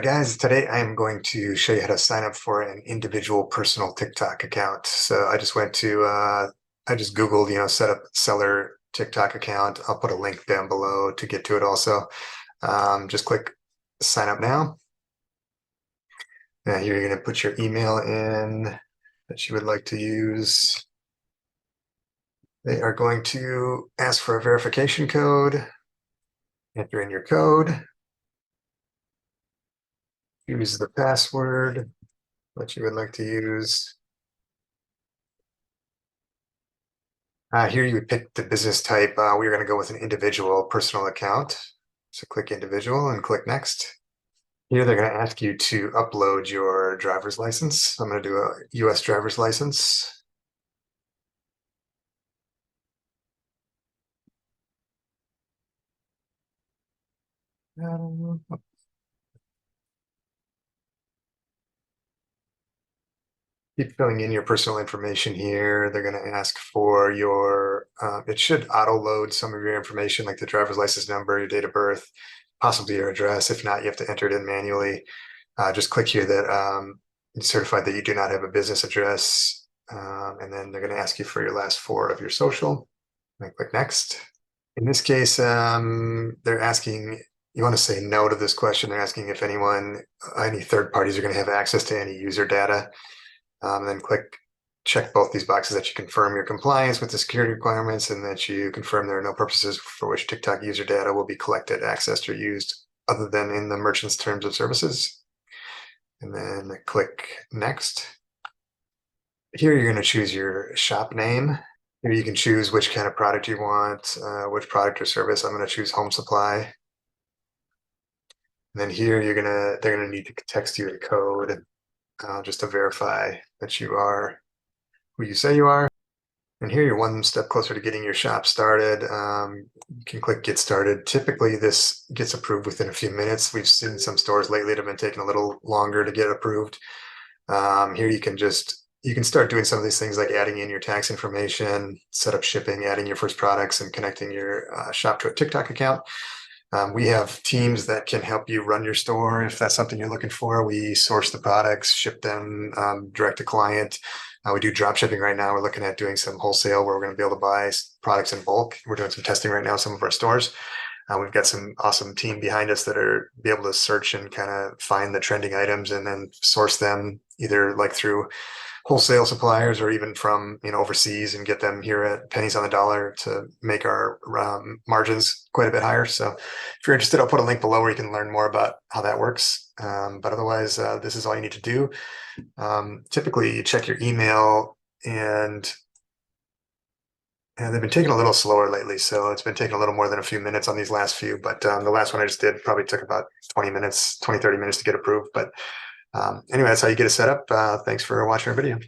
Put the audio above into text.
right, guys, today I am going to show you how to sign up for an individual personal TikTok account. So I just went to, I just Googled, set up seller TikTok account. I'll put a link down below to get to it also. Just click sign up now. Now here you're going to put your email in that you would like to use. They are going to ask for a verification code. Enter in your code. Use the password that you would like to use. Here you would pick the business type. We're going to go with an individual personal account. So click individual and click next. Here they're going to ask you to upload your driver's license. I'm going to do a US driver's license. Keep filling in your personal information here. They're going to ask for your, it should auto load some of your information like the driver's license number, your date of birth, possibly your address. If not, you have to enter it in manually. Just click here that certified that you do not have a business address. And then they're going to ask you for your last four of your social. And click next. In this case, they're asking, you want to say no to this question. They're asking if any third parties are going to have access to any user data. Then check both these boxes that you confirm your compliance with the security requirements and that you confirm there are no purposes for which TikTok user data will be collected, accessed, or used other than in the merchant's terms of services. And then click next. Here you're going to choose your shop name. Here you can choose which kind of product you want, which product or service. I'm going to choose home supply. And then here they're going to need to text you a code just to verify that you are who you say you are. And here you're one step closer to getting your shop started. You can click get started. Typically this gets approved within a few minutes. We've seen some stores lately that have been taking a little longer to get approved. Here you can start doing some of these things like adding in your tax information, set up shipping, adding your first products, and connecting your shop to a TikTok account. We have teams that can help you run your store if that's something you're looking for. We source the products, ship them direct to client. We do drop shipping right now. We're looking at doing some wholesale where we're going to be able to buy products in bulk. We're doing some testing right now in some of our stores. We've got some awesome team behind us that are be able to search and kind of find the trending items and then source them either like through wholesale suppliers or even from overseas and get them here at pennies on the dollar to make our margins quite a bit higher. So if you're interested, I'll put a link below where you can learn more about how that works. But otherwise, this is all you need to do. Typically, you check your email and they've been taking a little slower lately. So it's been taking a little more than a few minutes on these last few. But the last one I just did probably took about 20 minutes, 20, 30 minutes to get approved. But anyway, that's how you get it set up. Thanks for watching our video.